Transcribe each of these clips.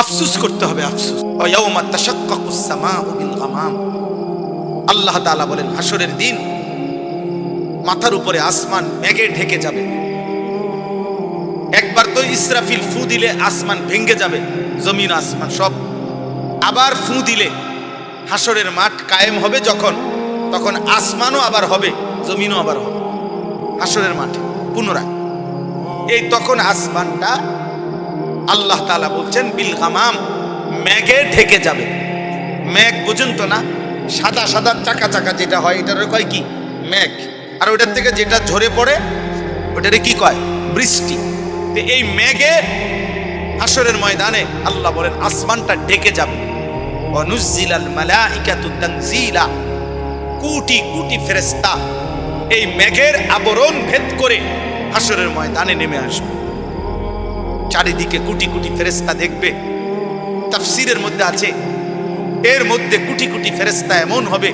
আফসোস করতে হবে, আফসোস। ওয়ায়াউমা তাশাক্কাকুস সামাউ বিল গামাম, আল্লাহ তাআলা বলেন হাসরের দিন মাথার উপরে আসমান মেঘে ঢেকে যাবে। একবার তো ইসরাফিল ফু দিলে আসমান ভেঙে যাবে, জমিন আসমান সব। আবার ফু দিলে হাসরের মাঠ কায়েম হবে যখন, তখন আসমানও আবার হবে, জমিনও আবার হবে হাসরের মাঠে পুনরায়। এই তখন আসমানটা আল্লাহ তাআলা বলছেন বিল গামাম, মেঘে ঢেকে যাবে। মেঘ বুঝুন তো না, সাদা সাদা চাকা চাকা যেটা হয় এটার কয় কি? মেঘ। আর ওটার থেকে যেটা ঝরে পড়ে ওটারে কি কয়? বৃষ্টি। তো এই মেঘে হাসরের ময়দানে আল্লাহ বলেন আসমানটা ঢেকে যাবে। অনুজ্জিলাল মালাইকাতু তানজিলা, কোটি কোটি ফেরেশতা এই মেঘের আবরণ ভেদ করে হাসরের ময়দানে নেমে আসবে। চারিদিকে কোটি কোটি ফেরেশতা দেখবে। তাফসীরের মধ্যে আছে এর মধ্যে কোটি কোটি ফেরেশতা এমন হবে,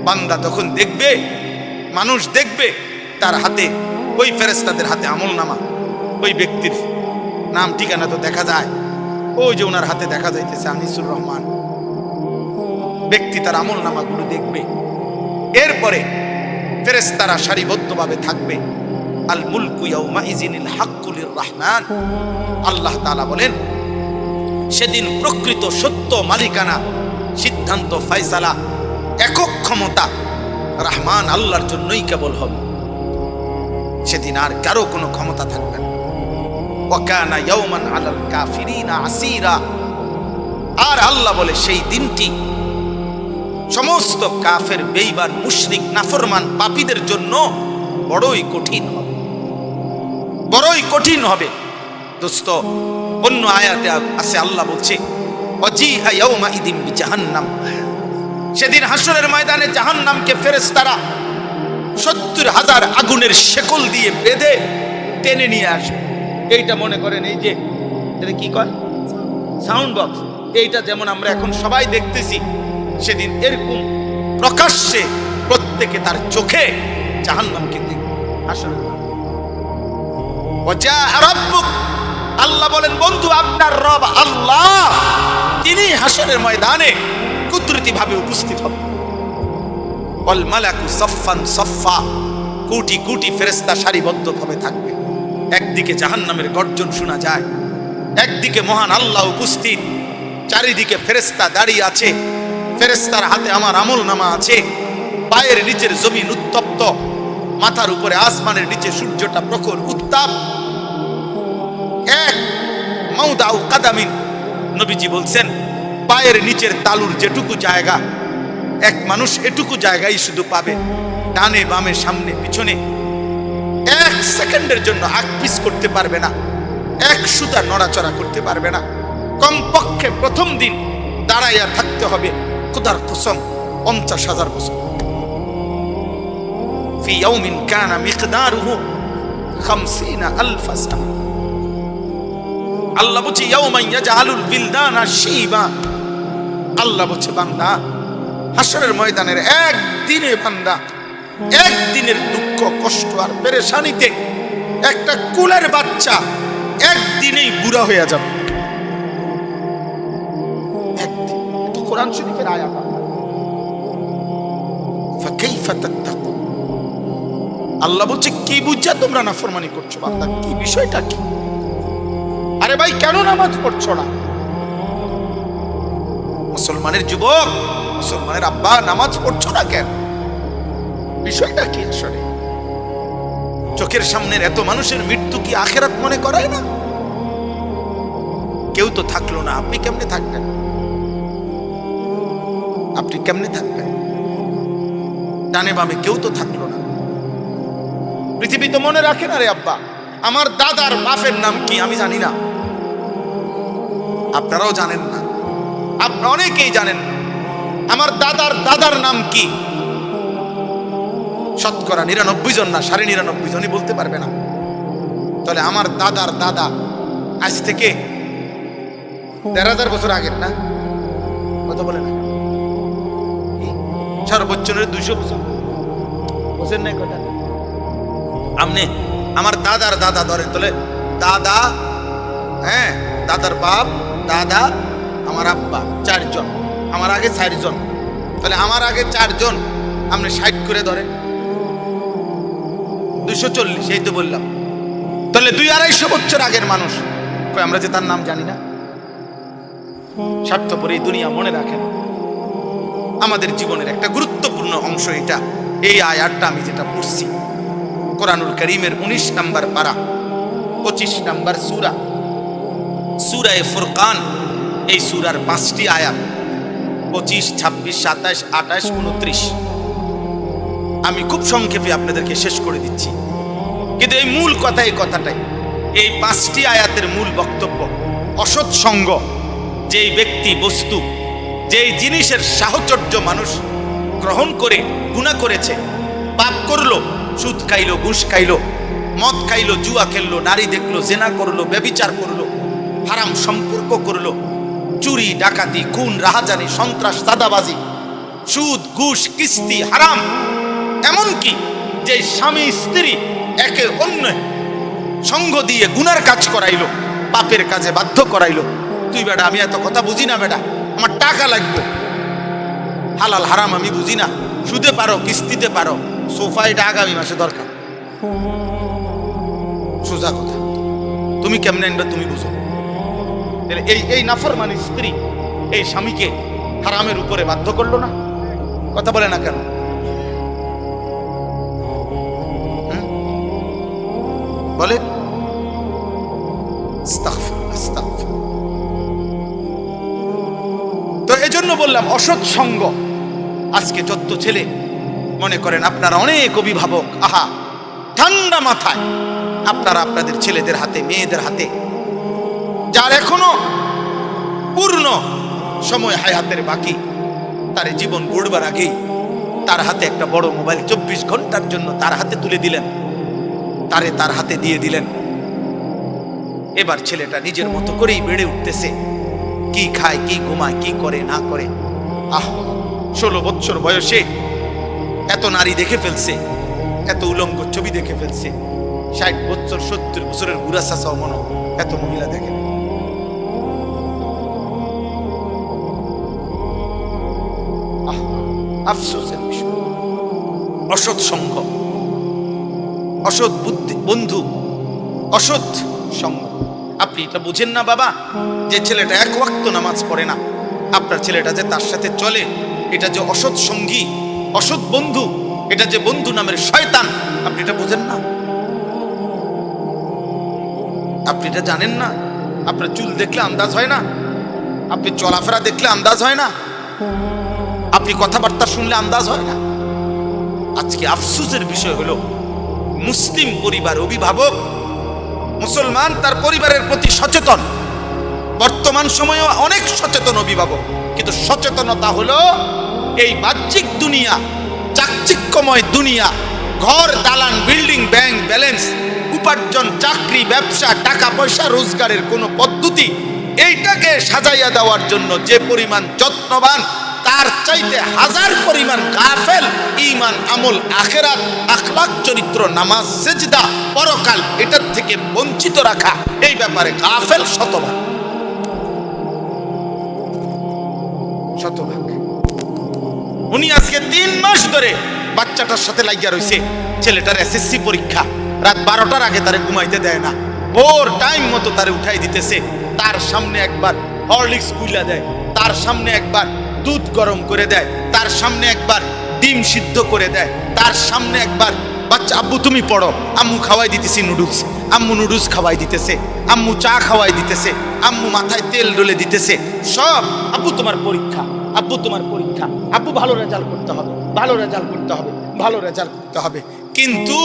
বান্দা তখন দেখবে, মানুষ দেখবে তার হাতে, ওই ফেরেশতাদের হাতে আমলনামা, ওই ব্যক্তির নাম ঠিকানা তো দেখা যায়, ওই যে ওনার হাতে দেখা যাইতেছে আনিসুর রহমান, ব্যক্তি তার আমলনামাগুলো দেখবে। এরপরে ফেরেশতারা সারিবদ্ধভাবে থাকবে। আল মুলকু ইয়াউমা ইযিনিল হাক্কু লির-রহমান, আল্লাহ তাআলা বলেন সেদিন প্রকৃত সত্য মালিকানা, সিদ্ধান্ত, ফয়সালা, একক ক্ষমতা রহমান আল্লাহর জন্যই কেবল হবে। সেদিন আর কারো কোনো ক্ষমতা থাকবে না। ওয়া কানা ইয়াওমান আলাল কাফিরিনা আসীরা, আর আল্লাহ বলে সেই দিনটি সমস্ত কাফের, বেঈমান, মুশরিক, নাফরমান, পাপীদের জন্য বড়ই কঠিন হবে, বড়ই কঠিন হবে। দোস্ত, অন্য আয়াতে আছে আল্লাহ বলছে ওয়াজিহা ইয়াউমা ইদিন বিজাহান্নাম, সেদিন হাসরের ময়দানে জাহান্নামকে ফেরেশতারা ৭০,০০০ আগুনের শেকল দিয়ে বেঁধে টেনে নিয়ে আসবে। এইটা মনে করেন এই যে এটা কি কয় সাউন্ড বক্স, এইটা যেমন আমরা এখন সবাই দেখতেছি, সেদিন এরকম প্রকাশ্যে প্রত্যেকে তার চোখে জাহান্নামকে দেখবে হাসরের ময়দানে। ওয়াজা রাব্বুক, আল্লাহ বলেন বন্ধু আপনার রব আল্লাহ তিনি হাসরের ময়দানে কুদরতি ভাবে উপস্থিত হবে। ওয়াল মালাকু সাফফান সাফফা, কোটি কোটি ফেরেশতা সারিবদ্ধভাবে থাকবে। একদিকে জাহান্নামের গর্জন শোনা যায়, একদিকে মহান আল্লাহ উপস্থিত, চারিদিকে ফেরেশতা দাঁড়িয়ে আছে, ফেরেশতার হাতে আমার আমলনামা আছে। পায়ের নিচের জমিন উত্তপ্ত, মাথার উপরে আসমানের নিচে সূর্যটা প্রখর উত্তাপ। এক মাউদাউ কাদামিন, নবীজি বলছেন পায়ের নিচের তালুর যেটুকু জায়গা, এক মানুষ এটুকু জায়গায় শুধু পাবে, ডানে বামে সামনে পিছনে। এক সেকেন্ডের জন্য আগ পিছ করতে পারবে না, এক সুতা নড়াচড়া করতে পারবে না। কমপক্ষে প্রথম দিন দাঁড়াইয়া থাকতে হবে খোদার কসম ৫০,০০০ বছর। ফি ইয়াউমিন কানা মিকদারুহু ৫০,০০০ সানা। আল্লাহ বলছে ইয়াউমা ইয়াজআলুল বিলদানা শিবা, আল্লাহ বলছে বান্দা হাসরের ময়দানের একদিনে, বান্দা একদিনের দুঃখ কষ্ট আর পেরেশানিতে একটা কুলের বাচ্চা একদিনেই বুড়া হয়ে যাবে। একদিন, এটা কোরআন শরীফের আয়াত। ফাকাইফা তাত্তাকুন, আল্লাহ বলছে কি বুঝা তোমরা নাফরমানি করছো বান্দা, কি বিষয়টা কি? আরে ভাই কেন নামাজ পড়ছো না? মুসলমানের যুবক, মুসলমানের আব্বা নামাজ পড়ছো না কেন? বিষয়টা কি আসলে? চোখের সামনের এত মানুষের মৃত্যু কি আখিরাত মনে করায় না? কেউ তো থাকলো না, আপনি কেমনে থাকবেন? আপনি কেমনে থাকবেন? ডানে বামে কেউ তো থাকলো না। পৃথিবী তো মনে রাখে না রে আব্বা, আমার দাদার বাপের নাম কি আমি জানি না, আপনারাও জানেন না, আপনারা অনেকেই জানেন না আমার দাদার দাদার নাম কি। শতকরা ৯৯ জন না ৯৯.৫ জনই বলতে পারবে না। তাহলে আমার দাদার দাদা আজ থেকে ১৩,০০০ বছর আগের না, কত বলে না, সর্বোচ্চ ২০০ বছর বছর নাই কটা। আপনি আমার দাদার দাদা ধরেন, তাহলে দাদা, হ্যাঁ দাদার বাপ দাদা, আমার আব্বা, 4 জন। আমার আগে 4 জন, তাহলে আমার আগে 4 জন, আপনি 60 করে ধরেন, 240। এই তো বললাম, তাহলে 200-250 বছর আগের মানুষ। কই আমরা যে তার নাম জানি না? স্বার্থপর এই দুনিয়া মনে রাখেন, আমাদের জীবনের একটা গুরুত্বপূর্ণ অংশ এটা। এই আয়াতটা আমি যেটা পড়ছি কোরআনুল কারীমের 19 নম্বর পারা, 25 নম্বর সূরা, সূরা ফুরকান। এই সূরার 5টি আয়াত, 25, 26, 27, 28, 29। আমি খুব সংক্ষেপে আপনাদেরকে শেষ করে দিচ্ছি, কিন্তু এই মূল কথা, এই কথাটাই, এই 5টি আয়াতের মূল বক্তব্য। অসৎ সঙ্গ, যেই ব্যক্তি, বস্তু, যেই জিনিসের সাহচর্য মানুষ গ্রহণ করে গুনাহ করেছে, পাপ করলো, সুদ খাইলো, ঘুষ খাইলো, মদ খাইলো, জুয়া খেললো, নারী দেখলো, জেনা করলো, ব্যভিচার করলো, হারাম সম্পর্ক করলো, চুরি, ডাকাতি, খুন, রাহাজানি, সন্ত্রাস, চাঁদাবাজি, সুদ, ঘুষ, কিস্তি, হারাম, এমনকি যে স্বামী স্ত্রী একে অন্য সঙ্গ দিয়ে গুনার কাজ করাইলো, পাপের কাজে বাধ্য করাইলো। তুই বেটা, আমি এত কথা বুঝি না বেটা, আমার টাকা লাগবে, হালাল হারাম আমি বুঝি না, সুদে পারো, কিস্তিতে পারো, সোফাইটা আগামী মাসে দরকার। সোজা কথা, তুমি কেমনে আনবে তুমি বুঝো। এই নাফরমানি স্ত্রী এই স্বামীকে হারামের উপরে বাধ্য করলো না? কথা বলে না কেন? বলে তো এজন্য বললাম অসৎ সঙ্গ। আজকে যত ছেলে মনে করেন, আপনারা অনেক অভিভাবক, আহা ঠান্ডা মাথায় আপনারা আপনাদের ছেলেদের হাতে, মেয়েদের হাতে, যার এখনো পূর্ণ সময় হায়াতের বাকি, তার জীবন গড়বার আগেই তার হাতে একটা বড় মোবাইল 24 ঘন্টার জন্য তার হাতে তুলে দিলেন, তার হাতে দিয়ে দিলেন। এবার ছেলেটা নিজের মতো করেই বেড়ে উঠতেছে, কি খায়, কি ঘুমায়, কি করে না করে। 16 বছর বয়সে এত নারী দেখে ফেলছে, এত উলঙ্গ ছবি দেখে ফেলছে। 60 বছর 70 বছরের বুড়া চাচাও মনে এত মহিলা দেখে। আফসোসের বিষয়, অসৎ সঙ্গ, অসৎ বন্ধু, অসৎ সঙ্গ। আপনি এটা বুঝেন না বাবা, যে ছেলেটা 1 ওয়াক্ত নামাজ পড়ে না, আপনার ছেলেটা যে তার সাথে চলে, এটা যে অসৎ সঙ্গী, অসৎ বন্ধু, এটা যে বন্ধু নামের শয়তান, আপনি এটা বুঝেন না? আপনি এটা জানেন না? আপনার চুল দেখলে আন্দাজ হয় না? আপনি চলাফেরা দেখলে আন্দাজ হয় না? আপনি কথাবার্তা শুনলে আন্দাজ হয় না? আজকে আফসোসের বিষয় হলো, মুসলিম পরিবার, অভিভাবক, মুসলমান তার পরিবারের প্রতি সচেতন, বর্তমান সময়ে অনেক সচেতন অভিভাবক, কিন্তু সচেতনতা হলো এই বাহ্যিক দুনিয়া, চাকচিক্যময় দুনিয়া, ঘর, দালান, বিল্ডিং, ব্যাংক ব্যালেন্স, উপার্জন, চাকরি, ব্যবসা, টাকা পয়সা রোজগারের কোনো পদ্ধতি, এইটাকে সাজাইয়া দেওয়ার জন্য যে পরিমাণ যত্নবান, তার চাইতে 1000 পরিমাণ গাফেল। ঈমান, আমল, আখিরাত, আখলাক, চরিত্র, নামাজ, সেজদা, পরকাল, এটার থেকে বঞ্চিত রাখা, এই ব্যাপারে গাফেল শতভাগ। উনি আজকে 3 মাস ধরে বাচ্চাটার সাথে লাগিয়া রয়েছে। ছেলেটার এসএসসি পরীক্ষা, রাত 12টার আগে তারে ঘুমাইতে দেয় না, ভোর টাইম মতো তারে উঠাই দিতেছে। তার সামনে একবার হরলিক্স কুইলা দেয়, তার সামনে একবার দুধ গরম করে দেয়, তার সামনে একবার ডিম সিদ্ধ করে দেয়, তার সামনে একবার বাচ্চা, আব্বু তুমি পড়ো, আম্মু খাওয়াই দিতেছি নুডলস, আম্মু নুডলস খাওয়াই দিতেছে, আম্মু চা খাওয়াই দিতেছে, আম্মু মাথায় তেল ডলে দিতেছে, সব। আব্বু তোমার পরীক্ষা, আব্বু তোমার পরীক্ষা, আব্বু ভালো রেজাল্ট করতে হবে, ভালো রেজাল্ট করতে হবে, ভালো রেজাল্ট করতে হবে। কিন্তু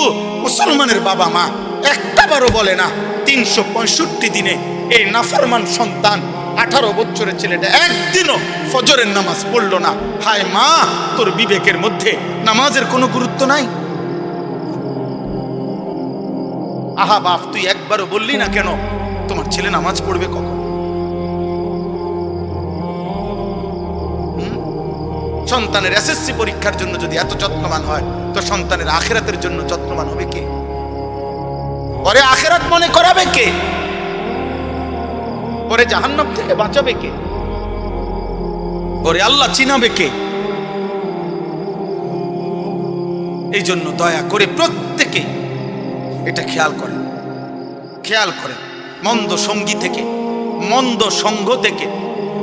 মুসলমানের বাবা মা একটা বারও বলে না 365 দিনে এই নাফরমান সন্তান 18 বছরের ছেলেটা একদিনও ফজরের নামাজ পড়লো না। হায় মা, তোর বিবেকের মধ্যে নামাজের কোনো গুরুত্ব নাই? আহা বাপ, তুই একবারও বললি না কেন তোমার ছেলে নামাজ পড়বে কখন? সন্তানের এসএসসি পরীক্ষার জন্য যদি এত যত্নবান হয়, তো সন্তানের আখিরাতের জন্য যত্নবান হবে কে? পরে আখিরাত মনে করাবে কে? ওরে জাহান্নাম থেকে বাঁচাবে কে? ওরে আল্লাহ চিনাবে কে? এই জন্য দয়া করে প্রত্যেকে এটা খেয়াল করেন, খেয়াল করেন। মন্দ সঙ্গী থেকে, মন্দ সঙ্গ থেকে,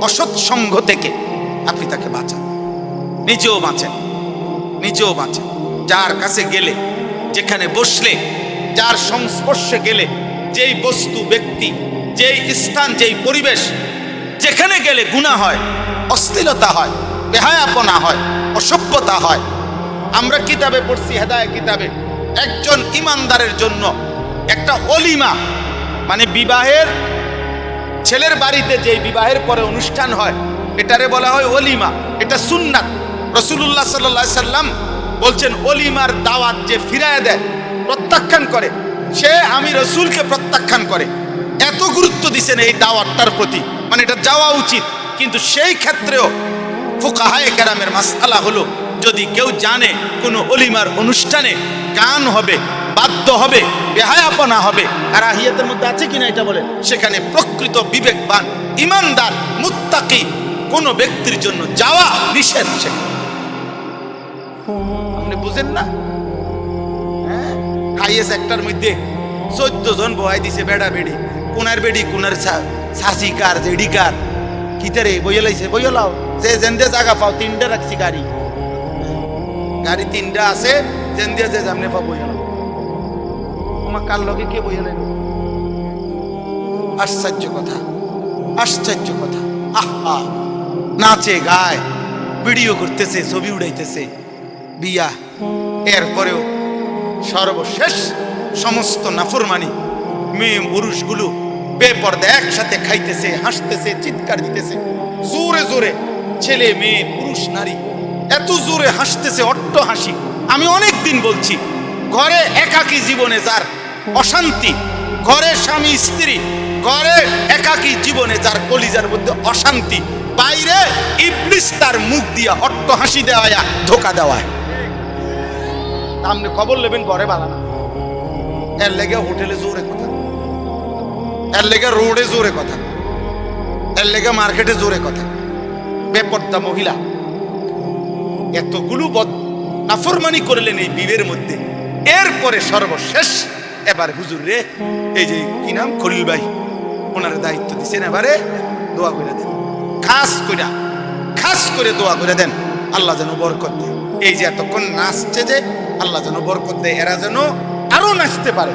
অসৎ সঙ্গ থেকে আপনি তাকে বাঁচান, নিজেও বাঁচেন, নিজেও বাঁচেন। যার কাছে গেলে, যেখানে বসলে, যার সংস্পর্শে গেলে, যেই বস্তু, ব্যক্তি, যেই স্থান, যেই পরিবেশ, যেখানে গেলে গুনাহ হয়, অশ্লীলতা হয়, বেহায়াপনা হয়, অসভ্যতা হয়। আমরা কিতাবে পড়ছি, হেদায়েত কিতাবে, একজন ইমানদারের জন্য একটা অলিমা, মানে বিবাহের, ছেলের বাড়িতে যে বিবাহের পরে অনুষ্ঠান হয়, এটারে বলা হয় অলিমা। এটা সুন্নাত। রাসূলুল্লাহ সাল্লাল্লাহু আলাইহি সাল্লাম বলছেন, অলিমার দাওয়াত যে ফিরায় দেয়, প্রত্যাখ্যান করে, সে আমি রাসূলকে প্রত্যাখ্যান করে। এত গুরুত্ব দিয়েছেন এই দাওয়াতটার প্রতি, মানে এটা যাওয়া উচিত। কিন্তু সেই ক্ষেত্রেও ফুকাহায়ে কেরামের মাসআলা হলো, যদি কেউ জানে কোনো অলিমার অনুষ্ঠানে গান হবে, বাদ্য হবে, বেহায়াপনা হবে, কারাহিয়াতের মধ্যে আছে কিনা এটা বলেন, সেখানে প্রকৃত বিবেকবান, ইমানদার, মুত্তাকি কোন ব্যক্তির জন্য যাওয়া নিষেধ। আপনি বুঝেন না? হাইয়েস্ট একটার মধ্যে 14 জন বহাই দিছে, বেড়া বেড়ি, কোনার বেড়ি কোনার সাসি কার, জেডি কার, কিতারে বইয়ে লাইছে, বইয়ে লাও, যে জেন্দে জায়গা পাও, 3টা রাখছি গাড়ি, গাড়ি 3টা আছে, জেন্দে যে জামনে পাও বইয়ে লাও। আমার কার লগে কে বইয়ে লাইল? আশ্চর্য কথা, আশ্চর্য কথা। আহা, নাচে গায়, ভিডিও করতেছে, ছবি উড়াইতেছে, বিয়া। এরপরেও সর্বশেষ সমস্ত নাফরমানি, মেয়ে পুরুষগুলো বেপরদা একসাথে খাইতেছে, হাসতেছে, চিৎকার দিতেছে, জোরে জোরে, ছেলে মেয়ে পুরুষ নারী এত জোরে হাসতেছে, অট্ট হাসি। আমি অনেক দিন বলছি, ঘরে একাকী জীবনে যার অশান্তি, ঘরে স্বামী স্ত্রী, ঘরে একাকী জীবনে যার কলিজার মধ্যে অশান্তি, বাইরে ইবলিস তার মুখ দিয়া অট্ট হাসি দেওয়া, ধোকা দেওয়া। আপনি খবর নেবেন, ঘরে বালানা। এর লেগে হোটেলে জোরে কথা, এর লেগে রোডে জোরে কথা, এর লেগে মার্কেটে জোরে কথা। বেপর্দা মহিলা এতগুলো নাফরমানি করলেন এই বিবের মধ্যে। এরপরে সর্বশেষ এবার হুজুর রে, এই যে কি নাম, খলিল ভাই, ওনার দায়িত্ব দিচ্ছেন, এবারে দোয়া করে দেন, খাস করে দোয়া করে দেন, আল্লাহ যেন বরকত দেয়। এই যে এতক্ষণ নাচছে, যে আল্লাহ যেন বরকত দেয়, এরা যেন আরো নাচতে পারে।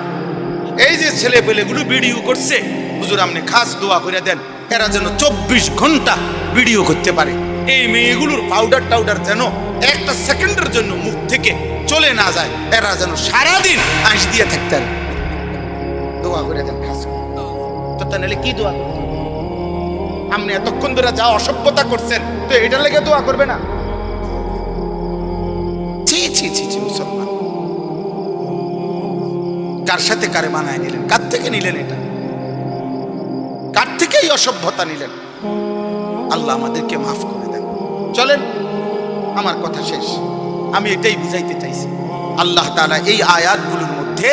এই যে ছেলে পেলেগুলো ভিডিও করছে, হুজুর আপনি খাস দোয়া করে দেন, এরা যেন 24 ঘন্টা ভিডিও করতে পারে। এই মেয়েগুলোর পাউডার টাউডার যেন একটা সেকেন্ডের জন্য মুখ থেকে চলে না যায়, এরা যেন সারাদিন আঁশ দিয়ে থাকতে পারে। দোয়া করে দেন খাস। তো তাহলে কি দোয়া করতে? আপনি এতক্ষণ ধরে যা অসভ্যতা করছেন, তো এটার লেগে দোয়া করবে না? ছি ছি ছি ছি, মুসলমান কার সাথে কারে মানায় নিলেন? কার থেকে নিলেন এটা? কার থেকে এই অসভ্যতা নিলেন? আল্লাহ আমাদেরকে মাফ করে দেন। চলেন, আমার কথা শেষ। আমি এটাই বুঝাইতে চাইছি, আল্লাহ তাআলা এই আয়াতগুলোর মধ্যে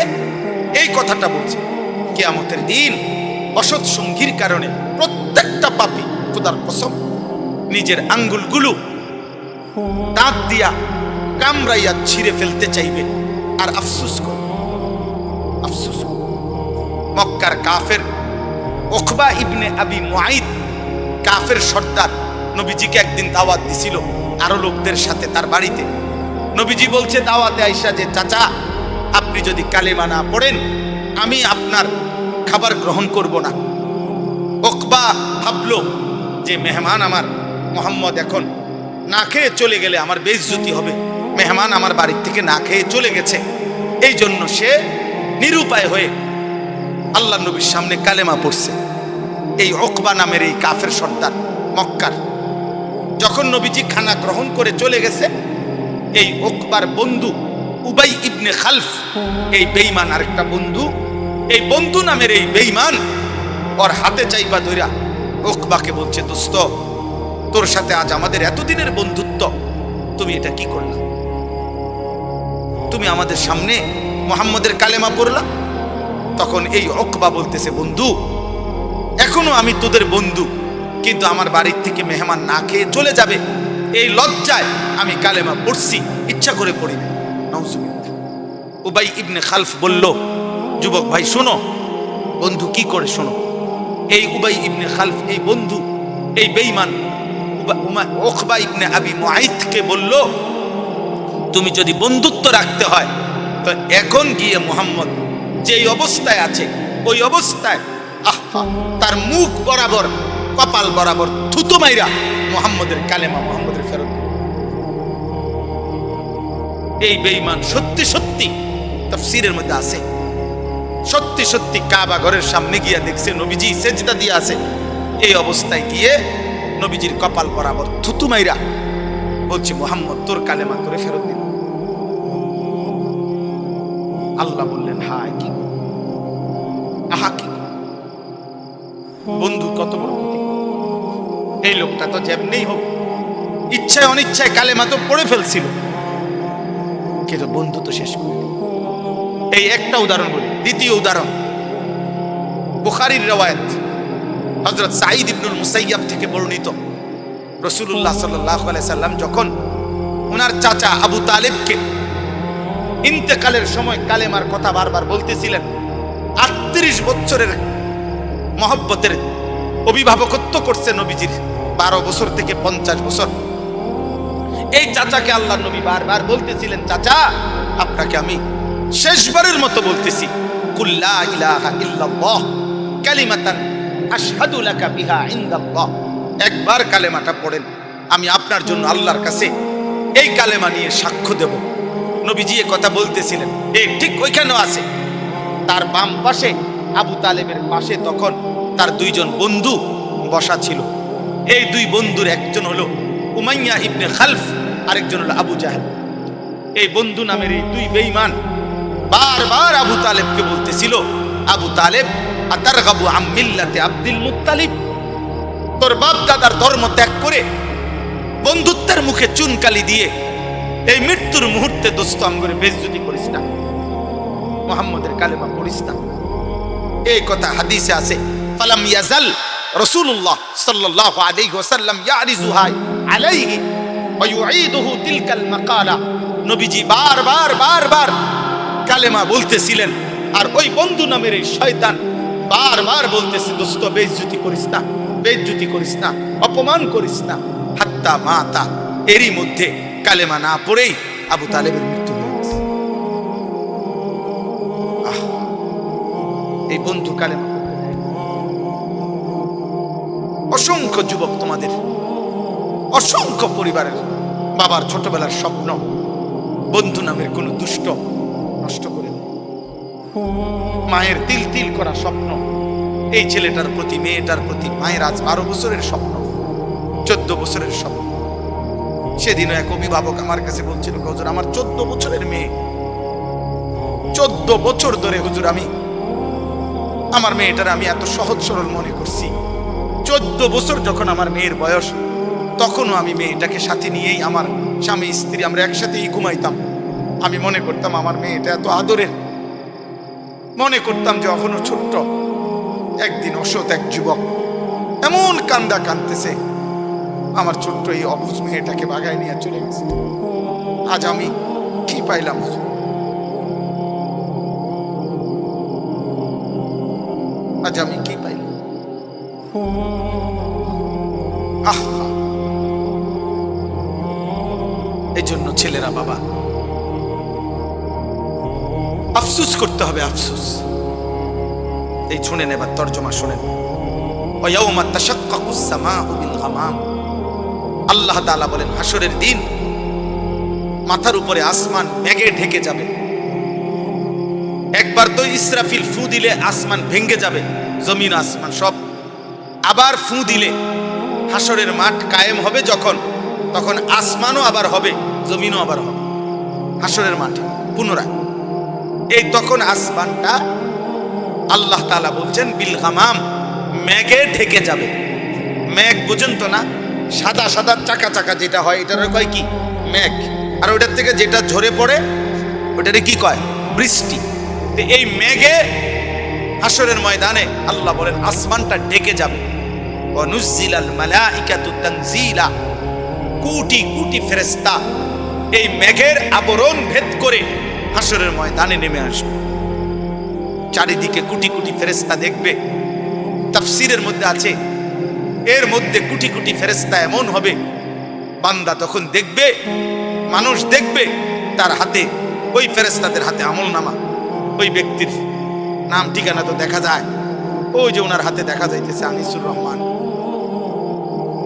এই কথাটা বলছে, কিয়ামতের দিন অসৎ সঙ্গীর কারণে প্রত্যেকটা পাপী, খোদার কসম, নিজের আঙ্গুলগুলো দাঁত দিয়া কামড়াইয়া ছিঁড়ে ফেলতে চাইবে, আর আফসোস করবে, আফসোস। মক্কার কাফের উকবা ইবনে আবি মুআইদ, কাফের সর্দার, নবীজিকে একদিন দাওয়াত দিছিল আরো লোকদের সাথে তার বাড়িতে। নবীজি বলছে দাওয়াতে আইসা যে, চাচা আপনি যদি কালেমা না পড়েন, আমি আপনার খাবার গ্রহণ করব না। উকবা ভাবলো যে মেহমান আমার মুহাম্মদ এখন না খেয়ে চলে গেলে আমার বেইজ্জতি হবে, মেহমান আমার বাড়ির থেকে না খেয়ে চলে গেছে। এই জন্য সে নিরুপায় হয়ে আল্লাহ নবীর সামনে কালেমা পড়ছে। এই উকবা নামের এই কাফের সর্দার মক্কার, যখন নবীজি খানা গ্রহণ করে চলে গেছে, এই উকবার বন্ধু উবাই ইবনে খালফ, এই বেঈমান আরেকটা বন্ধু, এই বন্ধু নামের এই বেঈমান ওর হাতে চাইবা ধইরা উকবাকে বলছে, দোস্ত তোর সাথে আজ আমাদের এতদিনের বন্ধুত্ব, তুমি এটা কি করলা? তুমি আমাদের সামনে মুহাম্মদের কালেমা পড়লা। তখন এই উকবা বলতেছে, বন্ধু এখনো আমি তোদের বন্ধু, কিন্তু আমার বাড়ির থেকে মেহমান না খেয়ে চলে যাবে, এই লজ্জায় আমি কালেমা পড়ছি, ইচ্ছা করে পড়ি না। নাউজুবিল্লাহ। উবাই ইবনে খালফ বলল, যুবক ভাই শোনো, বন্ধু কি করে শোনো। এই উবাই ইবনে খালফ, এই বন্ধু, এই বেঈমান উকবা ইবনে আবি মুআইতকে বলল, তুমি যদি বন্ধুত্ব রাখতে হয় তো এখন গিয়ে মুহাম্মদ যেই অবস্থায় আছে ওই অবস্থায় তার মুখ বরাবর, কপাল বরাবর থুতু মাইরা মুহাম্মদের কালেমা মুহাম্মদের ফেরত। এই বেঈমান সত্যি সত্যি, তাফসীরের মধ্যে আছে, সত্যি সত্যি কাবা ঘরের সামনে গিয়ে দেখছে নবীজি সেজদা দিয়ে আছে, এই অবস্থায় গিয়ে নবীজির কপাল বরাবর থুতু মাইরা বলছে, মুহাম্মদ তোর কালেমা তোরে ফেরত দিন। আল্লাহ বললেন, হায় কি, আহা কি বন্ধু, কত বড় ক্ষতি। এই লোকটা তো যেমনি হোক ইচ্ছায় অনিচ্ছায় কালেমা তো পড়ে ফেলছিল, কিন্তু বন্ধু তো শেষ করে। এই একটা উদাহরণ বলি। দ্বিতীয় উদাহরণ বুখারীর রওয়ায়াত, হযরত সাঈদ ইবনুল মুসাইয়াব থেকে বর্ণিত। রাসূলুল্লাহ সাল্লাল্লাহু আলাইহি সাল্লাম যখন ওনার চাচা আবু তালেবকে ইন্তেকালের সময় কালেমার কথা বারবার বলতেছিলেন, 38 বছরের মহব্বতের অভিভাবকত্ব করছে নবীজির, 12 বছর থেকে 50 বছর। এই চাচাকে আল্লাহর নবী বারবার বলতেছিলেন, চাচা আপনাকে আমি শেষবারের মতো বলতেছি, কুল লা ইলাহা ইল্লাল্লাহ কালিমাতান আশহাদু লাকা বিহা ইনদাল্লাহ। একবার কালেমাটা পড়েন, আমি আপনার জন্য আল্লাহর কাছে এই কালেমা নিয়ে সাক্ষ্য দেব। নবীজি এই কথা বলতেছিলেন, এই ঠিক ওইখানেও আছে। তার বাম পাশে আবু তালেবের পাশে তখন তার দুইজন বন্ধু বসা ছিল। এই দুই বন্ধুর একজন হলো উমাইয়া ইবনে খালফ, আরেকজন হলো আবু জাহেল। এই বন্ধু নামের এই দুই বেঈমান বারবার আবু তালেবকে বলতেছিল, আবু তালেব আতারগাবু আম মিল্লাতে আব্দুল মুত্তালিব, তোর বাপ দাদার ধর্ম ত্যাগ করে বন্ধুত্বের মুখে চুনকালি দিয়ে এই মৃত্যুর মুহূর্তে দোস্ত আমগরে বেইজ্জতি করিস না, মুহাম্মদের কালেমা পড়িস না। এই কথা হাদিসে আছে। ফালাম ইয়াজাল রাসূলুল্লাহ সাল্লাল্লাহু আলাইহি ওয়াসাল্লাম ইয়ারিজুহা আলাইহি ওয়া ইউঈদুহু তিলকাল মাকালা। নবীজি বারবার বারবার কালেমা বলতেছিলেন, আর ওই বন্ধু নামের এই শয়তান বারবার বলতেছে, দোস্ত বেইজ্জতি করিস না, বেইজ্জতি করিস না, অপমান করিস না। হাত্তা মাতা, এরই মধ্যে কালেমা না পড়েই আবু তালেবের মৃত্যু হয়ে গেছে। এই বন্ধু কালেমা, অসংখ্য যুবক তোমাদের, অসংখ্য পরিবারের বাবার ছোটবেলার স্বপ্ন বন্ধু নামের কোন দুষ্ট নষ্ট করে, মায়ের তিল তিল করা স্বপ্ন, এই ছেলেটার প্রতি মেয়েটার প্রতি মায়ের আজ 12 বছরের স্বপ্ন, 14 বছরের স্বপ্ন। সেদিনও এক অভিভাবক আমার কাছে বলছিল, হুজুর আমার 14 বছরের মেয়ে, 14 বছর ধরে হুজুর আমি আমার মেয়েটার আমি এত সহজ সরল মনে করছি। 14 বছর যখন আমার মেয়ের বয়স, তখনও আমি মেয়েটাকে সাথে নিয়েই আমার স্বামী স্ত্রী আমরা একসাথেই ঘুমাইতাম। আমি মনে করতাম আমার মেয়েটা এত আদরের, মনে করতাম যে এখনো ছোট্ট। একদিন অসৎ এক যুবক এমন কান্দা কাঁদতেছে, আমার ছোট্ট এই অবুঝ মেয়েটাকে বাগায় নিয়ে চলে গেছে। আজ আমি কি পাইলাম, আজ আমি কি পাইলাম। এই জন্য ছেলেরা বাবা আফসুস করতে হবে, আফসুস। এই শুনেন, এবার তর্জমা শুনেন। ওয়ায়াউমা তাশাক্কাকুস সামাউ বিল গামাম, আল্লাহ তাআলা বলেন হাসরের দিন মাথার উপরে আসমান মেঘে ঢেকে যাবে। একবার তো ইসরাফিল ফু দিলে আসমান ভেঙে যাবে, জমিন আসমান সব। আবার ফু দিলে হাসরের মাঠ কায়েম হবে যখন, তখন আসমানও আবার হবে, জমিনও আবার হবে হাসরের মাঠে পুনরায়। এই তখন আসমানটা আল্লাহ তাআলা বলছেন বিল গামাম, মেঘে ঢেকে যাবে। মেঘ বুঝেন তো না, সাদা সাদা চাকা চাকা যেটা হয় এটার কয় কি, মেঘ। আর ওটার থেকে যেটা ঝরে পড়ে ওটারে কি কয়, বৃষ্টি। এই মেঘে হাসরের ময়দানে আল্লাহ বলেন আসমানটা ডেকে যাবে, ওয়া নুজ্জিলাল মালাইকাতু তানজিলা, কোটি কোটি ফেরেশতা এই মেঘের আবরণ ভেদ করে হাসরের ময়দানে নেমে আসবে। চারিদিকে কোটি কোটি ফেরেশতা দেখবে। তাফসীরের মধ্যে আছে এর মধ্যে কোটি কোটি ফেরেশতা এমন হবে, বান্দা তখন দেখবে, মানুষ দেখবে তার হাতে, ওই ফেরেশতাদের হাতে আমলনামা, ওই ব্যক্তির নাম ঠিকানা তো দেখা যায়, ওই যে ওনার হাতে দেখা যাইতেছে আনিসুর রহমান,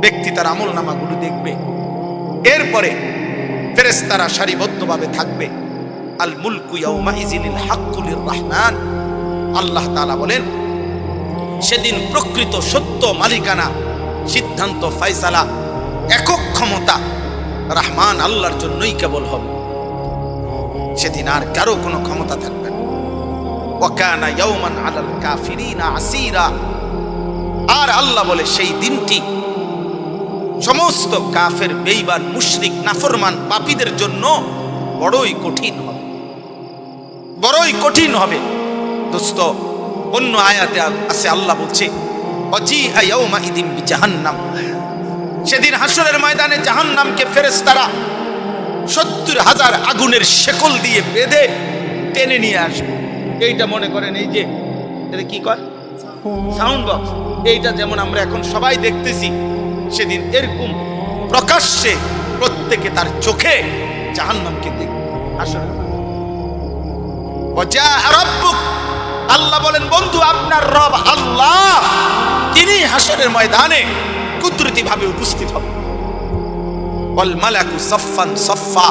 ব্যক্তি তার আমলনামাগুলো দেখবে। এরপরে ফেরেশতারা সারিবদ্ধভাবে থাকবে। আল মুলকু ইয়াউমা ইযিনিল হাক্কু লির-রহমান, আল্লাহ তাআলা বলেন সেদিন প্রকৃত সত্য মালিকানা, সিদ্ধান্ত, ফয়সালা, একক ক্ষমতা রহমান আল্লাহর জন্যই কেবল হবে। সেদিন আর কারো কোনো ক্ষমতা থাকবে না। ওয়া কানা ইয়াওমান আলাল কাফিরিনা আসীরা, আর আল্লাহ বলে সেই দিনটি সমস্ত কাফের, বেঈমান, মুশরিক, নাফরমান, পাপীদের জন্য বড়ই কঠিন হবে, বড়ই কঠিন হবে। দোস্ত, অন্য আয়াতে আছে আল্লাহ বলছে ওয়াজিআ ইয়াওমা ইদিন বিজাহান্নাম, সেদিন হাসরের ময়দানে জাহান্নামকে ফেরেশতারা ৭০,০০০ আগুনের শেকল দিয়ে বেঁধে টেনে নিয়ে আসবে। এইটা মনে করেন এই যে এটা কি কয় সাউন্ড বক্স, এইটা যেমন আমরা এখন সবাই দেখতেছি, সেদিন এরকম প্রকাশ্যে প্রত্যেকে তার চোখে জাহান্নামকে দেখবে। হাসরের ওয়াজা রাব্বুক, আল্লাহ বলেন বন্ধু আপনার রব আল্লাহ তিনি হাসরের ময়দানে কুদরতি ভাবে উপস্থিত হবে। ওয়াল মালাকু সাফফান সাফফা,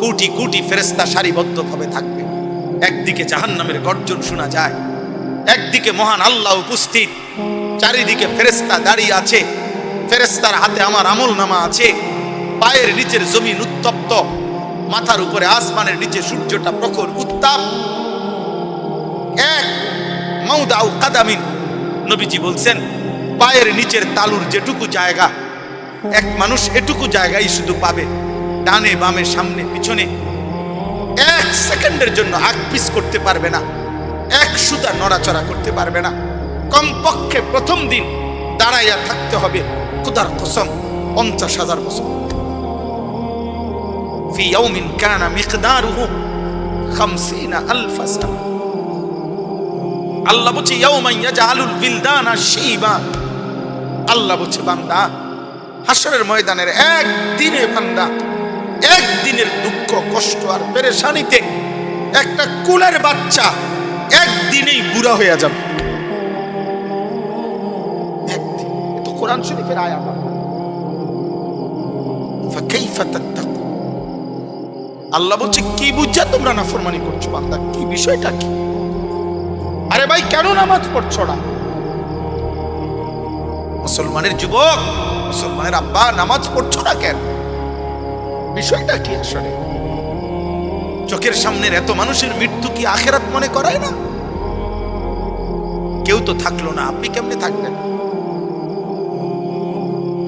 কোটি কোটি ফেরেশতা সারিবদ্ধভাবে থাকবে। একদিকে জাহান্নামের গর্জন শোনা যায়, একদিকে মহান আল্লাহ উপস্থিত, চারিদিকে ফেরেশতা দাঁড়িয়ে আছে, ফেরেশতার হাতে আমার আমলনামা আছে, পায়ের নিচের জমিন উত্তপ্ত, মাথার উপরে আসমানের নিচে সূর্যটা প্রখর উত্তাপ। এক মাউদাউ কাদামিন, নবীজি বলছেন পায়ের নিচের তালুর যেটুকু জায়গা, এক মানুষ এটুকু জায়গায় শুধু পাবে, ডানে বামে সামনে পিছনে এক সেকেন্ডের জন্য আগ পিছ করতে পারবে না, এক সুতা নড়াচড়া করতে পারবে না। কমপক্ষে প্রথম দিন দাঁড়াইয়া থাকতে হবে খোদার কসম ৫০,০০০ বছর। ফি ইয়াউমিন কানা মিকদারুহু ৫০,০০০ সানা। আল্লাহ বলছে ইয়াউমা ইয়াজআলুল বিলদানা শিবা, আল্লাহ বলছে বান্দা হাসরের ময়দানের একদিনে, বান্দা একদিনের দুঃখ কষ্ট আর পেরেশানিতে একটা কুলের বাচ্চা একদিনেই বুড়া হয়ে যাবে। একদিন, এ তো কোরআন শরীফের আয়াত। ফাকাইফা তাত্তাকুন, আল্লাহ বলছে কি বুঝা তোমরা নাফরমানি করছো বান্দা, কি বিষয়টা কি? আরে ভাই কেন নামাজ পড়ছো না? মুসলমানের যুবক, মুসলমানের আব্বা নামাজ পড়ছো না কেন? বিষয়টা কি আসলে? চোখের সামনের এত মানুষের মৃত্যু কি আখিরাত মনে করায় না? কেউ তো থাকলো না, আপনি কেমনে থাকবেন?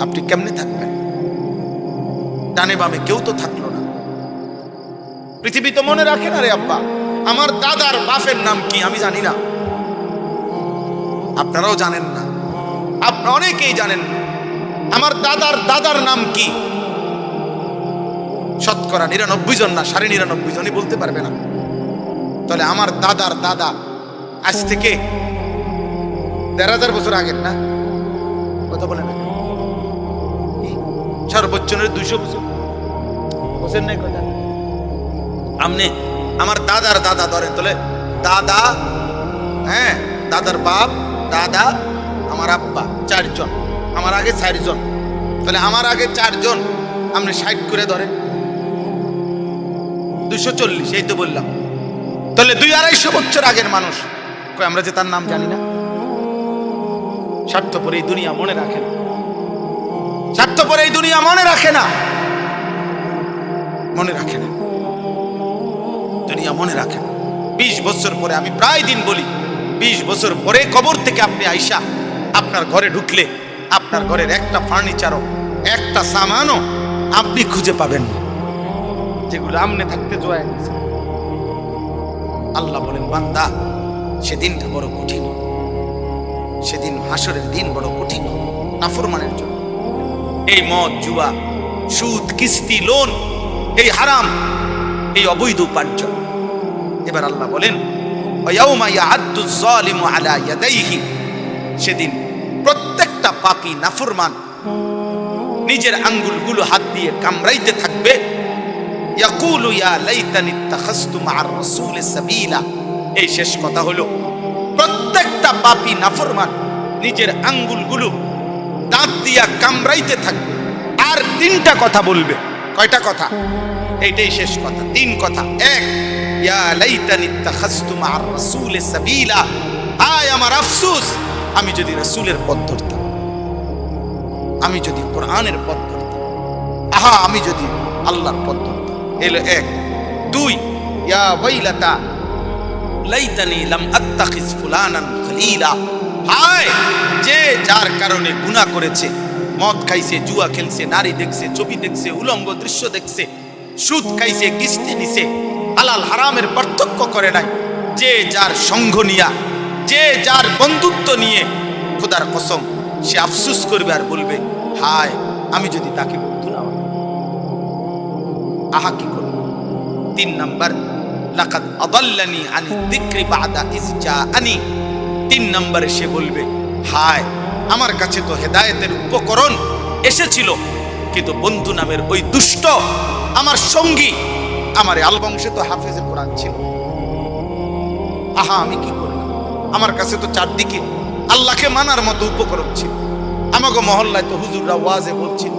আপনি কেমনে থাকবেন? ডানে বামে কেউ তো থাকলো না। পৃথিবী তো মনে রাখে না রে আব্বা, আমার দাদার বাপের নাম কি আমি জানি না, আপনারাও জানেন না, আপনারা অনেকেই জানেন না আমার দাদার দাদার নাম কি। শতকরা ৯৯ জন না ৯৯.৫ জনই বলতে পারবে না। তাহলে আমার দাদার দাদা আজ থেকে ১৩,০০০ বছর আগের না, কথা বলে না, সর্বোচ্চ ২০০ বছর বছর নাই কথা। আপনি আমার দাদার দাদা ধরেন, তাহলে দাদা, হ্যাঁ দাদার বাপ, দাদা, আমার আব্বা, ৪ জন, আমার আগে ৪ জন, তাহলে আমার আগে ৪ জন, আপনি ৬০ করে ধরেন ২৪০, এই তো বললাম। তাহলে ২-২৫০ বছর আগের মানুষ, আমরা যে তার নাম জানি না। স্বার্থপর এই দুনিয়া মনে রাখে না, স্বার্থপর এই দুনিয়া মনে রাখে না, মনে রাখে না, দুনিয়া মনে রাখে না। ২০ বছর পরে, আমি প্রায় দিন বলি, ২০ বছর পরে কবর থেকে আপনি আইসা আপনার ঘরে ঢুকলে আপনার ঘরের একটা ফার্নিচারও, একটা সামানও আপনি খুঁজে পাবেন না, যেগুলো আমনে থাকতে জোয়া গেছে। আল্লাহ বলেন বান্দা সেদিনটা বড় কঠিন, সেদিন হাসরের দিন বড় কঠিন নাফরমানের জন্য। এই মদ, জুয়া, সুদ, কিস্তি, লোন, এই হারাম, এই অবৈধ উপার্জন। এবার আল্লাহ বলেন ওয়ায়াউমা ইয়াআদ্দু যালিমু আলা ইয়াদাইহি, সেদিন প্রত্যেকটা পাপী নাফরমান নিজের আঙ্গুলগুলো হাত দিয়ে কামড়াইতে থাকবে। ইয়াকুলু ইয়া লাইতানি ইত্তাখাযতু মা'আর রাসূলি সাবিলা, এই শেষ কথা হলো প্রত্যেকটা পাপী নাফরমান নিজের আঙ্গুলগুলো দাঁত দিয়া কামড়াইতে থাকবে আর তিনটা কথা বলবে। কয়টা কথা? এইটাই শেষ কথা, তিন কথা। এক, ইয়া লাইতানি ইত্তাখাযতু মা'আর রাসূলি সাবিলা, আয় আমার আফসোস, আমি যদি রাসূলের পথ ধরতাম, আমি যদি কোরআনের পথ ধরতাম, আহা আমি যদি আল্লাহর পথ ধরতাম। এলো এক। দুই, ইয়া ওয়াইলাতা লাইতানি লাম আত্তাখিজ ফুলানান খলিলা, হায় যে যার কারণে গুনাহ করেছে, মদ খাইছে, জুয়া খেলছে, নারী দেখছে, ছবি দেখছে, উলঙ্গ দৃশ্য দেখছে, সুদ খাইছে, কিস্তি নিছে, হালাল হারামের পার্থক্য করে নাই, যে যার সঙ্গ নিয়া, যে যার বন্ধুত্ব নিয়ে, খোদার কসম সে আফসোস করবে আর বলবে হায় আমি যদি তাকে বন্ধু না হই। আহা কি করব। তিন নাম্বার, লাকাদ আদাল্লানি আনি যিকরি বাদা ইজ জাআনি, তিন নম্বরে সে বলবে হায় আমার কাছে তো হেদায়েতের উপকরণ এসেছিল, কিন্তু বন্ধু নামের ওই দুষ্ট আমার সঙ্গী, আমার আল বংশে তো হাফেজে কোরআন ছিল, আহা আমি কি করলাম, আমার কাছে তো চারদিকে আল্লাহকে মানার মতো উপকরণ ছিল, আমাগো মহল্লায় তো হুজুররা ওয়াজে বলছিল,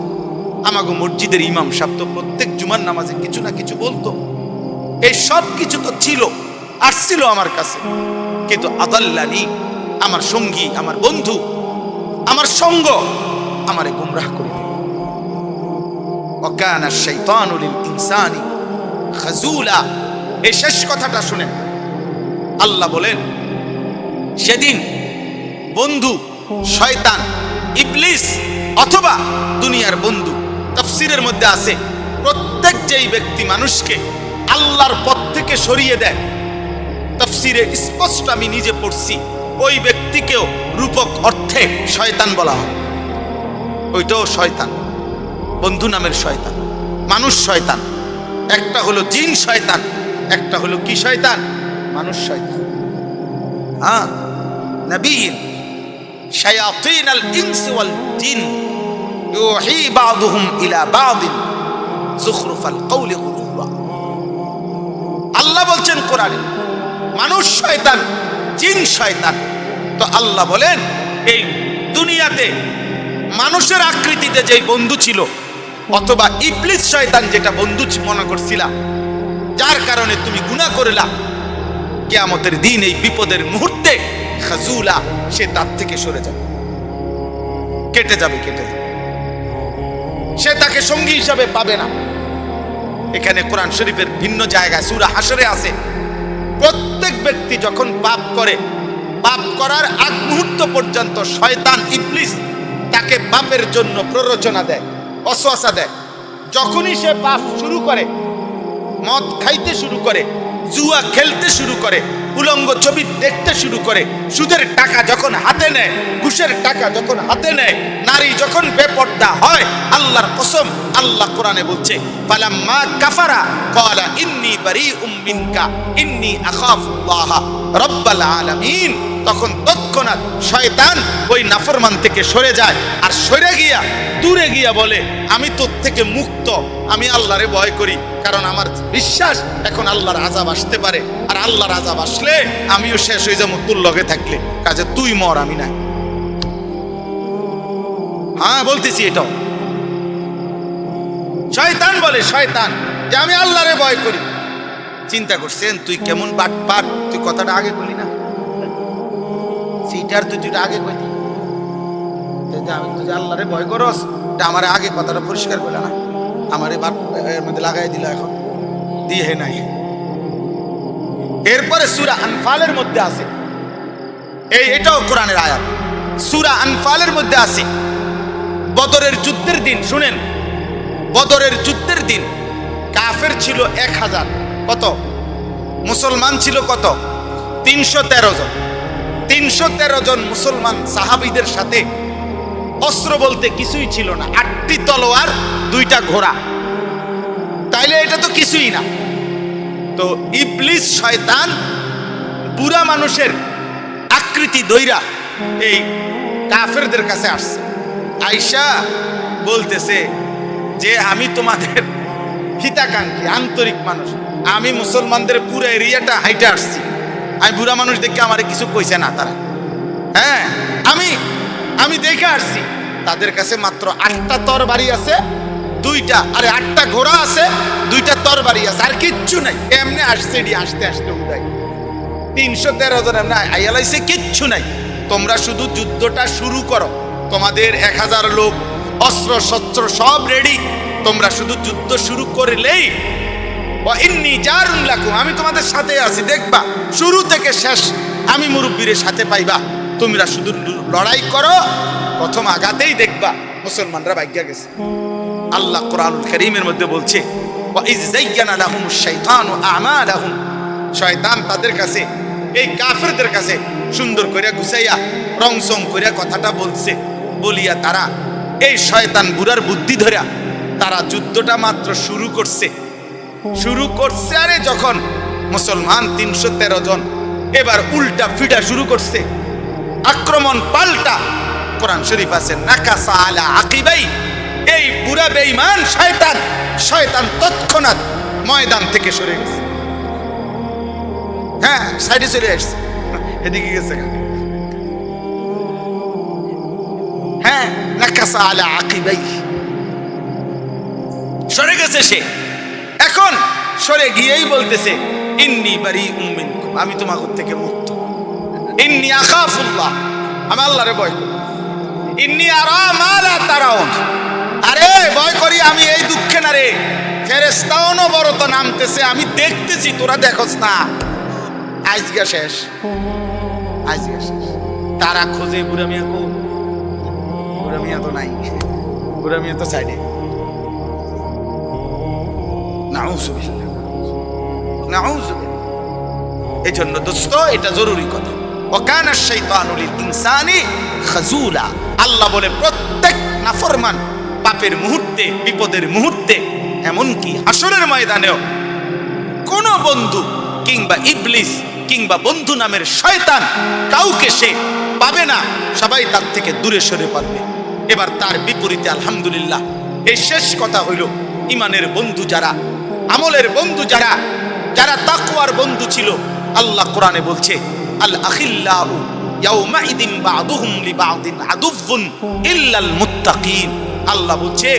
আমাগো মসজিদের ইমাম সাহেব তো প্রত্যেক জুমার নামাজে কিছু না কিছু বলতো, এই সব কিছু তো ছিল, আসছিল আমার কাছে, কিন্তু আদাল্লানি আমার সঙ্গী, আমার বন্ধু, আমার সঙ্গ আমারে গুমরাহ করে দিল। ওয়াকানা শাইতানু লিল ইনসানি খাজুলা, এই শেষ কথাটা শুনেন। আল্লাহ বলেন সেদিন বন্ধু শয়তান, ইবলিস অথবা দুনিয়ার বন্ধু, তাফসীরের মধ্যে আছে প্রত্যেক যেই ব্যক্তি মানুষকে আল্লাহর পথ থেকে সরিয়ে দেয়, তাফসীরে স্পষ্ট আমি নিজে পড়ছি, ওই ব্যক্তিকেও রূপক অর্থে শয়তান বলা হয়। ওইটাও শয়তান, বন্ধু নামের শয়তান, মানুষ শয়তান। একটা হলো জিন শয়তান, একটা হলো কি শয়তান? মানুষ শয়তান। হ্যাঁ, নবীন শায়াতিন আল ইনস ওয়াল জিন ইউহি বা'দুহুম ইলা বা'দিন যুখরুফাল কওলি গুরুরা। আল্লাহ বলছেন কোরআনে মানুষ শয়তান, জিন শয়তান। তো আল্লাহ বলেন এই দুনিয়াতে মানুষের আকৃতিতে যেই বন্ধু ছিল, অথবা ইবলিস শয়তান যেটা বন্ধু মনে করছিলা, যার কারণে তুমি গুনাহ করলা, কিয়ামতের দিন এই বিপদের মুহূর্তে খাজুলা সে তার থেকে সরে যাবে, কেটে যাবে, সে তাকে সঙ্গী হিসাবে পাবে না। এখানে কোরআন শরীফের ভিন্ন জায়গায় সূরা হাশরে আছে, প্রত্যেক ব্যক্তি যখন পাপ করে, পাপ করার আগ মুহূর্ত পর্যন্ত শয়তান ইবলিস তাকে পাপের জন্য প্ররোচনা দেয়, ওয়াসওয়াসা দেয়। যখনই সে পাপ শুরু করে, মদ খাইতে শুরু করে, জুয়া খেলতে শুরু করে, উলঙ্গ ছবি দেখতে শুরু করে, সুদের টাকা যখন হাতে নেয়, ঘুষের টাকা যখন হাতে নেয়, নারী যখন বেপর্দা হয়, আল্লাহর কসম আল্লাহ কোরআনে বলছে ফালাম্মা কাফারা ক্বালা ইন্নী বারীউম মিনকা ইন্নী আখাফুল্লাহ রাব্বাল আলামিন, তখন তৎক্ষণাৎ শয়তান ওই নাফরমান থেকে সরে যায়, আর সরে গিয়া দূরে গিয়া বলে আমি তোর থেকে মুক্ত, আমি আল্লাহরে ভয় করি, কারণ আমার বিশ্বাস এখন আল্লাহর আযাব আসতে পারে, আর আল্লাহর আযাব আসলে আমিও শেষ হয়ে যাবো তোর লগে থাকলে, কাজে তুই মর আমি নাই। হ্যাঁ বলতেছি, এটাও শয়তান বলে, শয়তান যে আমি আল্লাহরে ভয় করি। চিন্তা করছেন তুই কেমন বাটপার, তুই কথাটা আগে বলি না, সিটার তুই আগে কইতি আমি তুই আল্লাহরে ভয় করস, এটা আমার আগে কথাটা পরিষ্কার করলে না, আমারে বাট এর মধ্যে লাগাই দিল, এখন দিয়ে নাই। এরপরে সূরা আনফালের মধ্যে আছে, এটাও কোরআনের আয়াত, সূরা আনফালের মধ্যে আছে বদরের যুদ্ধের দিন। শুনেন, বদরের যুদ্ধের দিন কাফের ছিল 1000, কত মুসলমান ছিল? কত? 313 জন, 313 জন মুসলমান সাহাবীদের সাথে অস্ত্র বলতে কিছুই ছিল না, 8টি তলোয়ার, 2টা ঘোড়া। তাইলে এটা তো কিছুই না। তো ইবলিস শয়তান বুড়া মানুষের আকৃতি দইরা এই কাফেরদের কাছে আসছে। আয়েশা বলতেছে যে আমি তোমাদের হিতাকাঙ্ক্ষী আন্তরিক মানুষ, আমি মুসলমানদের পুরো এরিয়াটা হাইটে আসছি, আমি বুড়া মানুষ দেখে আমারে কিছু কইছে না তারা। হ্যাঁ, আমি দেখে আসছি তাদের কাছে মাত্র 8টা তরবারি আছে, 2টা, আরে 8টা ঘোড়া আছে, 2টা তরবারি আছে, আর কিচ্ছু নাই। এমনি আসছে, আসতে আসতে উদাই 313 জন এমনি আইয়ালাইছে, কিচ্ছু নাই। তোমরা শুধু যুদ্ধটা শুরু করো, তোমাদের 1000 লোক, অস্ত্র শস্ত্র সব রেডি, তোমরা শুধু যুদ্ধ শুরু করলেই আমি তোমাদের সাথে আছি, দেখবা শুরু থেকে শেষ আমি মুরব্বীর সাথে পাইবা। তোমরা শুধু লড়াই করো, প্রথম আঘাতেই দেখবা মুসলমানরা ভাগ্যা গেছে। আল্লাহ কোরআনুল কারীমের মধ্যে বলছে, শয়তান তাদের কাছে, এই কাফেরদের কাছে সুন্দর করে গুছাইয়া রংসং করে কথাটা বলছে, বলিয়া তারা এই শয়তান বুড়ার বুদ্ধি ধরে তারা যুদ্ধটা মাত্র শুরু করছে। আরে যখন মুসলমান 313 জন এবার উল্টা ফিটা শুরু করছে, আক্রমণ পাল্টা। কোরআন শরীফ আছে নাকাসা আলা আকিবাই, এই বুড়া বেঈমান শয়তান তৎক্ষণাৎ ময়দান থেকে সরে গেছে। হ্যাঁ, সাইডে চলে আসছে, এদিকে গেছে। হ্যাঁ, নাকাসা আলা আকিবাই, সরে গেছে সে। এখন সরে গিয়েই বলতেছে ইন্নী বারীউম মিনকুম, আমি তোমাদের থেকে মুক্ত। ইন্নী আখাফুল্লাহ, আমি আল্লাহরে ভয় করি। ইন্নী আরা মা লা তারাউন, আরে ভয় করি আমি এই দুঃখে না রে, ফেরেশতা অনবরত নামতেছে, আমি দেখতেছি, তোরা দেখোস না। আজকে শেষ। তারা খোঁজে বুড়া মিয়া, কো বুড়া মিয়া তো নাই, বুড়া মিয়া তো সাইডে। এই জন্য দোস্ত, এটা জরুরি কথা। ওয়াকানা শাইতানু লিল ইনসানি খাজুলা, আল্লাহ বলে প্রত্যেক নাফরমান পাপের মুহূর্তে, বিপদের মুহূর্তে, এমনকি হাসরের ময়দানেও কোন বন্ধু কিংবা ইবলিস কিংবা বন্ধু নামের শয়তান কাউকে সে পাবে না, সবাই তার থেকে দূরে সরে পারবে। এবার তার বিপরীতে আলহামদুলিল্লাহ এই শেষ কথা হইল, ইমানের বন্ধু যারা, আমলের বন্ধু যারা, যারা তাকওয়ার বন্ধু ছিল, আল্লাহ কোরআনে বলছে আল আখিল্লাউ ইয়াউমাইদিন বা'দুহুম লিবা'দিন আদুউন ইল্লাল মুত্তাকিন। আল্লাহ বলছে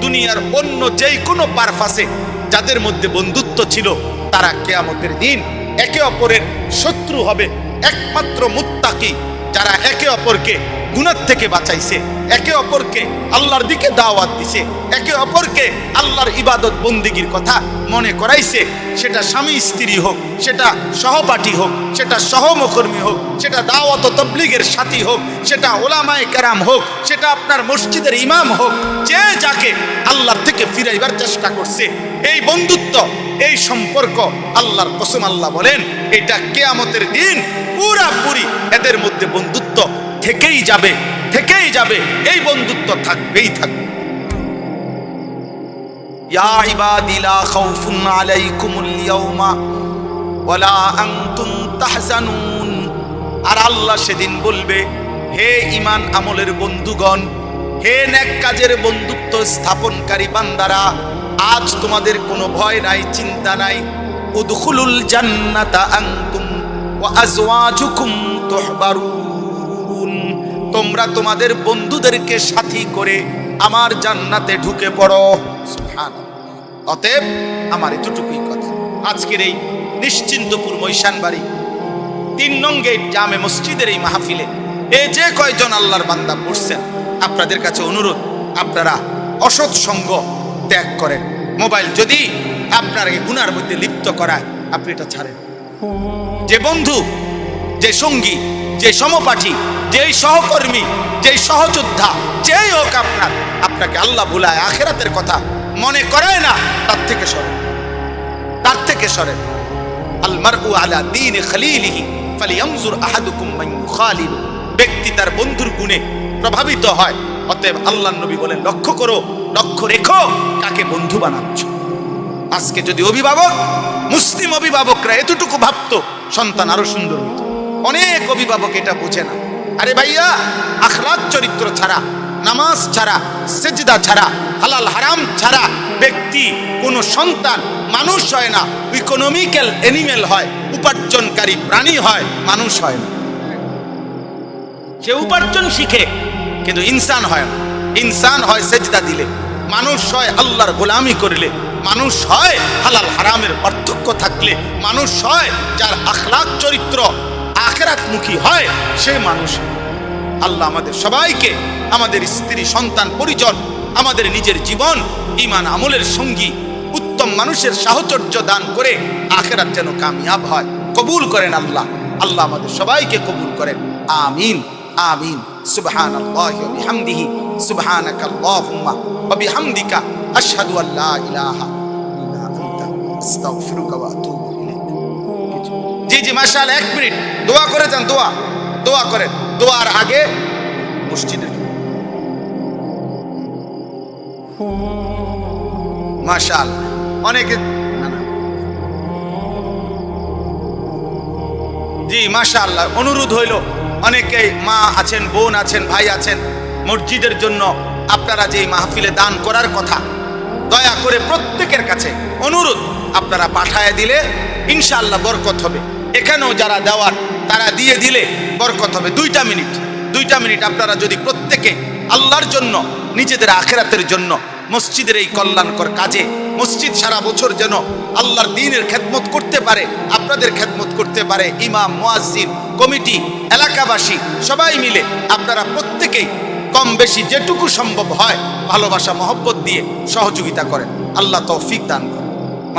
দুনিয়ার অন্য যেই কোনো পারপাসে যাদের মধ্যে বন্ধুত্ব ছিল, তারা কিয়ামতের দিন একে অপরের শত্রু হবে একমাত্র মুত্তাকি, যারা একে অপরকে গুনাহ থেকে বাঁচাইছে, একে অপরকে আল্লাহর দিকে দাওয়াত দিছে, একে অপরকে আল্লাহর ইবাদত বন্দিগির কথা মনে করাইছে। সেটা স্বামী স্ত্রী হোক, সেটা সহপাঠী হোক, সেটা সহমকর্মী হোক, সেটা দাওয়াত ও তাবলীগের সাথী হোক, সেটা ওলামায়ে কেরাম হোক, সেটা আপনার মসজিদের ইমাম হোক, যে যাকে আল্লাহর থেকে ফিরাইবার চেষ্টা করছে, এই বন্ধুত্ব, এই সম্পর্ক, আল্লাহর কসম আল্লাহ বলেন এটা কিয়ামতের দিন পুরাপুরি এদের মধ্যে বন্ধুত্ব থেকেই যাবে, এই বন্ধুত্ব থাকবেই থাকবে। ইয়া ইবাদি লা খাউফুন আলাইকুমুল ইয়াওমা ওয়ালা আনতুম তাহজানুন। আর আল্লাহ সেদিন বলবে, হে ঈমান আমলের বন্ধুগণ, হে নেক কাজের বন্ধুত্ব স্থাপনকারী বান্দারা, আজ তোমাদের কোনো ভয় নাই, চিন্তা নাই। উদখুলুল জান্নাতা আনতুম ওয়া আজওয়াজুকুম তুহবারুন, তোমরা তোমাদের বন্ধুদেরকে সাথী করে আমার জান্নাতে ঢুকে পড়ো। সুবহানাল্লাহ। অতএব আমার এতটুকুই কথা। আজকের এই নিশ্চিন্তপুর মৈশানবাড়ি 3 নং গেট জামে মসজিদের এই মাহফিলে এই যে কয়জন আল্লাহর বান্দা পড়ছেন, আপনাদের কাছে অনুরোধ, আপনারা অসৎ সঙ্গ ত্যাগ করেন। মোবাইল যদি আপনার এই গুনার মধ্যে লিপ্ত করায়, আপনি এটা ছাড়েন। যে বন্ধু, যে সঙ্গী, যে সমপাঠী, যেই সহকর্মী, যেই সহযোদ্ধা, যেই হোক আপনাকে আল্লাহ ভুলায় আখিরাতের কথা মনে করায় না, তার থেকে সরেন। আল মারউ আলা দীনি খলিলিহি ফালিয়ানজুর আহাদুকুম মান ইউখালিল, ব্যক্তি তার বন্ধুর গুণে প্রভাবিত হয়। অতএব আল্লাহর নবী বলেন, লক্ষ্য করো, লক্ষ্য রেখো কাকে বন্ধু বানাচ্ছ। আজকে যদি অভিভাবক, মুসলিম অভিভাবকরা এতটুকু ভাবতো, সন্তান আরো সুন্দর হতো। অনেক অভিভাবক এটা বোঝে না। আরে ভাইয়া, আখলাক চরিত্র ছাড়া, নামাজ ছাড়া, সেজদা ছাড়া, হালাল হারাম ছাড়া ব্যক্তি, কোন সন্তান মানুষ হয় না। ইকোনমিক্যাল অ্যানিমেল হয়, উপার্জনকারী প্রাণী হয়, মানুষ হয় না। সে উপার্জন শিখে কিন্তু ইনসান হয় না। ইনসান হয় সেজদা দিলে, মানুষ হয় আল্লাহর গোলামি করলে, মানুষ হয় হালাল হারামের পার্থক্য থাকলে, মানুষ হয় যার আখলাক চরিত্র আখিরাতমুখী হয়, সে মানুষ। আল্লাহ আমাদের সবাইকে, আমাদের স্ত্রী, সন্তান, পরিজন, আমাদের নিজের জীবন ঈমান আমলের সঙ্গী উত্তম মানুষের সাহচর্য দান করে আখিরাত যেন কামিয়াব হয়, কবুল করেন আল্লাহ। আল্লাহ আমাদের সবাইকে কবুল করেন, আমিন আমিন। সুবহানাল্লাহি ওয়া বিহামদিহি, সুবহানাকাল্লাহুম্মা ওয়া বিহামদিকা, আশহাদু আল্লা ইলাহা ইল্লা আনতা, আস্তাগফিরুকা ওয়া আতুবু ইলাইক। জি মাশাআল্লাহ, 1 মিনিট দোয়া করে যান। দোয়া করেন। দোয়ার আগে মসজিদে মাশাআল্লাহ অনেকে, জি মাশাআল্লাহ, অনুরোধ হইল, অনেকে মা আছেন, বোন আছেন, ভাই আছেন, মসজিদের জন্য আপনারা যে মাহফিলে দান করার কথা, দয়া করে প্রত্যেকের কাছে অনুরোধ, আপনারা পাঠায় দিলে ইনশাআল্লাহ বরকত হবে। এখানেও যারা দেওয়ার তারা দিয়ে দিলে বরকত হবে। 2টা মিনিট আপনারা যদি প্রত্যেকে আল্লাহর জন্য, নিজেদের আখিরাতের জন্য, মসজিদের এই কল্যাণকর কাজে, মসজিদ সারা বছর যেন আল্লাহর দ্বীনের খেদমত করতে পারে, আপনাদের খেদমত করতে পারে, ইমাম, মুয়াজ্জিন, কমিটি, এলাকাবাসী সবাই মিলে আপনারা প্রত্যেকেই কম বেশি যেটুকু সম্ভব হয় ভালোবাসা মহব্বত দিয়ে সহযোগিতা করেন। আল্লাহ তৌফিক দান করেন।